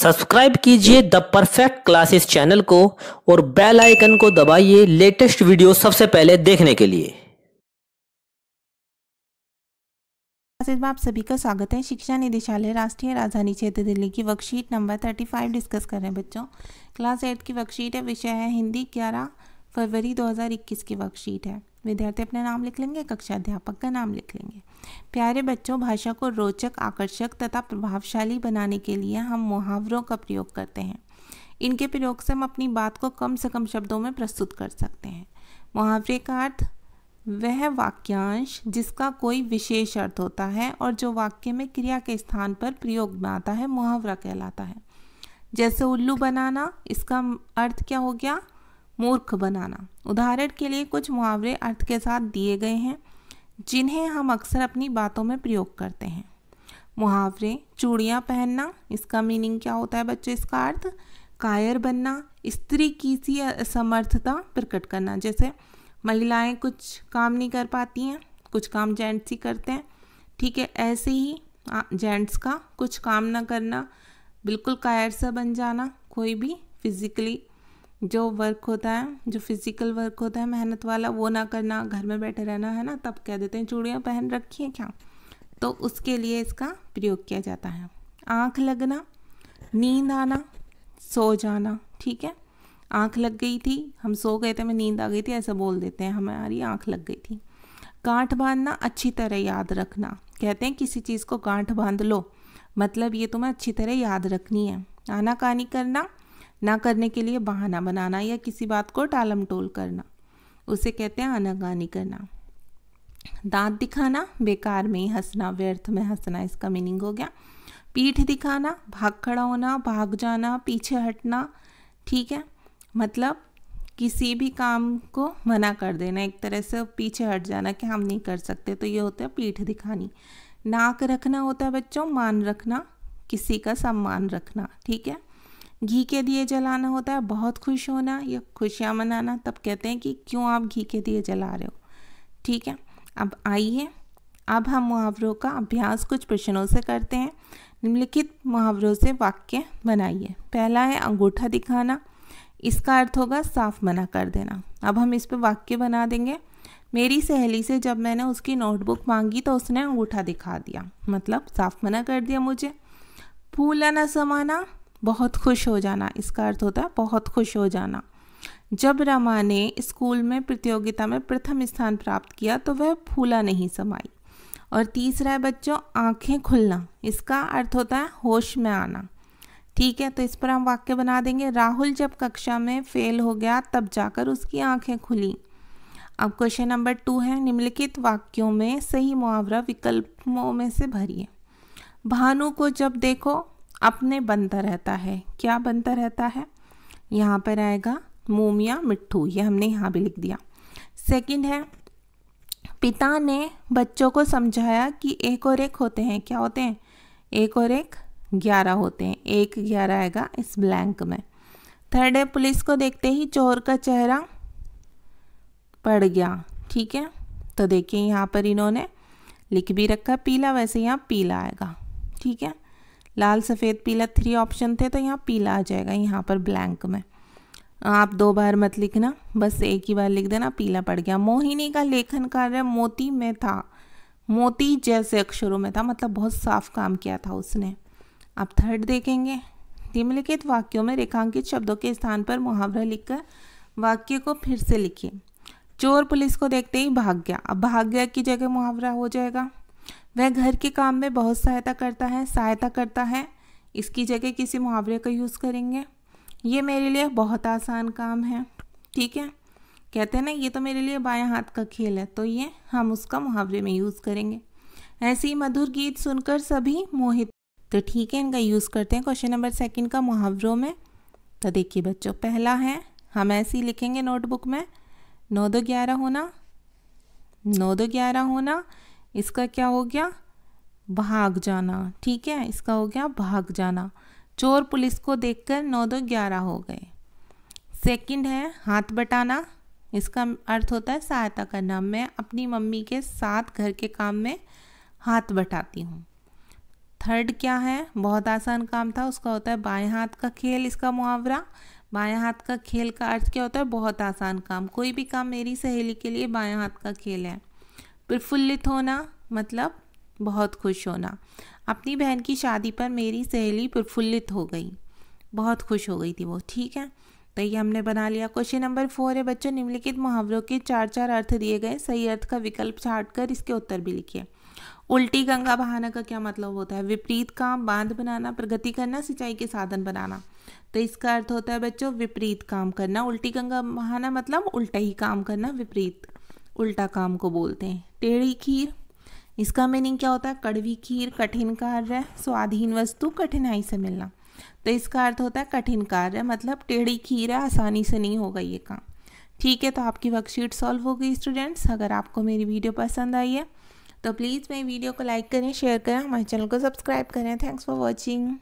Subscribe कीजिए the perfect classes channel को और बेल आइकन को दबाइए लेटेस्ट वीडियो सबसे पहले देखने के लिए। क्लासेस में आप सभी का स्वागत है। शिक्षा निदेशालय राष्ट्रीय राजधानी क्षेत्र दिल्ली की वर्कशीट नंबर 35 डिस्कस कर रहे हैं बच्चों। क्लास 8 की वर्कशीट है, विषय है हिंदी। 11 फरवरी 2021 की वर्कशीट है। विद्यार्थी अपना नाम लिख लेंगे, कक्षा अध्यापक का नाम लिख लेंगे। प्यारे बच्चों, भाषा को रोचक, आकर्षक तथा प्रभावशाली बनाने के लिए हम मुहावरों का प्रयोग करते हैं। इनके प्रयोग से हम अपनी बात को कम से कम शब्दों में प्रस्तुत कर सकते हैं। मुहावरे का अर्थ वह वाक्यांश जिसका कोई विशेष अर्थ होता है और जो वाक्य में क्रिया के स्थान पर प्रयोग में आता है मुहावरा कहलाता है। जैसे उल्लू बनाना, इसका अर्थ क्या हो गया? मूर्ख बनाना। उदाहरण के लिए कुछ मुहावरे अर्थ के साथ दिए गए हैं जिन्हें हम अक्सर अपनी बातों में प्रयोग करते हैं। मुहावरे चूड़ियाँ पहनना, इसका मीनिंग क्या होता है बच्चों? इसका अर्थ कायर बनना, स्त्री की सी असमर्थता प्रकट करना। जैसे महिलाएं कुछ काम नहीं कर पाती हैं, कुछ काम जेंट्स ही करते हैं, ठीक है। ऐसे ही जेंट्स का कुछ काम ना करना, बिल्कुल कायर सा बन जाना। कोई भी फिजिकली जो वर्क होता है, जो फिजिकल वर्क होता है मेहनत वाला, वो ना करना, घर में बैठे रहना, है ना। तब कह देते हैं चूड़ियाँ पहन रखी हैं क्या, तो उसके लिए इसका प्रयोग किया जाता है। आँख लगना, नींद आना, सो जाना, ठीक है। आँख लग गई थी, हम सो गए थे, हमें नींद आ गई थी, ऐसा बोल देते हैं, हमारी आँख लग गई थी। गांठ बांधना, अच्छी तरह याद रखना। कहते हैं किसी चीज़ को गांठ बांध लो, मतलब ये तुम्हें अच्छी तरह याद रखनी है। आनाकानी करना, ना करने के लिए बहाना बनाना या किसी बात को टालम टोल करना, उसे कहते हैं आनाकानी करना। दांत दिखाना, बेकार में ही हंसना, व्यर्थ में हंसना, इसका मीनिंग हो गया। पीठ दिखाना, भाग खड़ा होना, भाग जाना, पीछे हटना, ठीक है। मतलब किसी भी काम को मना कर देना, एक तरह से पीछे हट जाना कि हम नहीं कर सकते, तो ये होता है पीठ दिखानी। नाक रखना होता है बच्चों मान रखना, किसी का सम्मान रखना, ठीक है। घी के दिए जलाना होता है बहुत खुश होना या खुशियाँ मनाना, तब कहते हैं कि क्यों आप घी के दिए जला रहे हो, ठीक है। अब आइए, अब हम मुहावरों का अभ्यास कुछ प्रश्नों से करते हैं। निम्नलिखित मुहावरों से वाक्य बनाइए। पहला है अंगूठा दिखाना, इसका अर्थ होगा साफ मना कर देना। अब हम इस पे वाक्य बना देंगे। मेरी सहेली से जब मैंने उसकी नोटबुक मांगी तो उसने अंगूठा दिखा दिया, मतलब साफ मना कर दिया मुझे। फूला न समाना, बहुत खुश हो जाना, इसका अर्थ होता है बहुत खुश हो जाना। जब रमा ने स्कूल में प्रतियोगिता में प्रथम स्थान प्राप्त किया तो वह फूला नहीं समाई। और तीसरा है बच्चों आंखें खुलना, इसका अर्थ होता है होश में आना, ठीक है। तो इस पर हम वाक्य बना देंगे। राहुल जब कक्षा में फेल हो गया तब जाकर उसकी आंखें खुली। अब क्वेश्चन नंबर 2 है, निम्नलिखित वाक्यों में सही मुहावरा विकल्पों में से भरिए। भानु को जब देखो अपने बनता रहता है, क्या बनता रहता है? यहाँ पर आएगा मोम या मिट्ठू, ये हमने यहाँ भी लिख दिया। सेकंड है, पिता ने बच्चों को समझाया कि 1 और 1 होते हैं, क्या होते हैं? 1 और 1 11 होते हैं, 1 11 आएगा इस ब्लैंक में। थर्ड है, पुलिस को देखते ही चोर का चेहरा पड़ गया, ठीक है। तो देखिए यहाँ पर इन्होंने लिख भी रखा पीला, वैसे यहाँ पीला आएगा, ठीक है। लाल सफ़ेद पीला 3 ऑप्शन थे, तो यहाँ पीला आ जाएगा यहाँ पर ब्लैंक में। आप 2 बार मत लिखना, बस एक ही बार लिख देना, पीला पड़ गया। मोहिनी का लेखन कार्य मोती में था, मोती जैसे अक्षरों में था, मतलब बहुत साफ काम किया था उसने। अब थर्ड देखेंगे, निम्नलिखित वाक्यों में रेखांकित शब्दों के स्थान पर मुहावरा लिखकर वाक्य को फिर से लिखिए। चोर पुलिस को देखते ही भाग गया, अब भाग गया की जगह मुहावरा हो जाएगा। वह घर के काम में बहुत सहायता करता है, इसकी जगह किसी मुहावरे का यूज़ करेंगे। ये मेरे लिए बहुत आसान काम है, ठीक है। कहते हैं ना ये तो मेरे लिए बायां हाथ का खेल है, तो ये हम उसका मुहावरे में यूज़ करेंगे। ऐसे ही मधुर गीत सुनकर सभी मोहित, तो ठीक है, इनका यूज़ करते हैं क्वेश्चन नंबर 2 का मुहावरों में। तो देखिए बच्चों, पहला है, हम ऐसे ही लिखेंगे नोटबुक में, 9 2 11 होना, 9 2 11 होना, इसका क्या हो गया? भाग जाना, ठीक है, इसका हो गया भाग जाना। चोर पुलिस को देखकर 9 2 11 हो गए। सेकंड है हाथ बटाना, इसका अर्थ होता है सहायता करना, मैं अपनी मम्मी के साथ घर के काम में हाथ बटाती हूँ। थर्ड क्या है, बहुत आसान काम था, उसका होता है बाएं हाथ का खेल। इसका मुहावरा बाएं हाथ का खेल का अर्थ क्या होता है, बहुत आसान काम। कोई भी काम मेरी सहेली के लिए बाएं हाथ का खेल है। प्रफुल्लित होना मतलब बहुत खुश होना। अपनी बहन की शादी पर मेरी सहेली प्रफुल्लित हो गई, बहुत खुश हो गई थी वो। ठीक है, तो ये हमने बना लिया। क्वेश्चन नंबर 4 है बच्चों, निम्नलिखित मुहावरों के 4 अर्थ दिए गए, सही अर्थ का विकल्प छांटकर इसके उत्तर भी लिखिए। उल्टी गंगा बहाना का क्या मतलब होता है, विपरीत काम, बांध बनाना, प्रगति करना, सिंचाई के साधन बनाना। तो इसका अर्थ होता है बच्चों विपरीत काम करना। उल्टी गंगा बहाना मतलब उल्टा ही काम करना, विपरीत उल्टा काम को बोलते हैं। टेढ़ी खीर, इसका मीनिंग क्या होता है, कड़वी खीर, कठिन कार्य, स्वाधीन वस्तु, कठिनाई से मिलना। तो इसका अर्थ होता है कठिन कार्य, मतलब टेढ़ी खीर है, आसानी से नहीं होगा ये काम। ठीक है, तो आपकी वर्कशीट सॉल्व हो गई स्टूडेंट्स। अगर आपको मेरी वीडियो पसंद आई है तो प्लीज़ मेरी वीडियो को लाइक करें, शेयर करें, हमारे चैनल को सब्सक्राइब करें। Thanks for watching.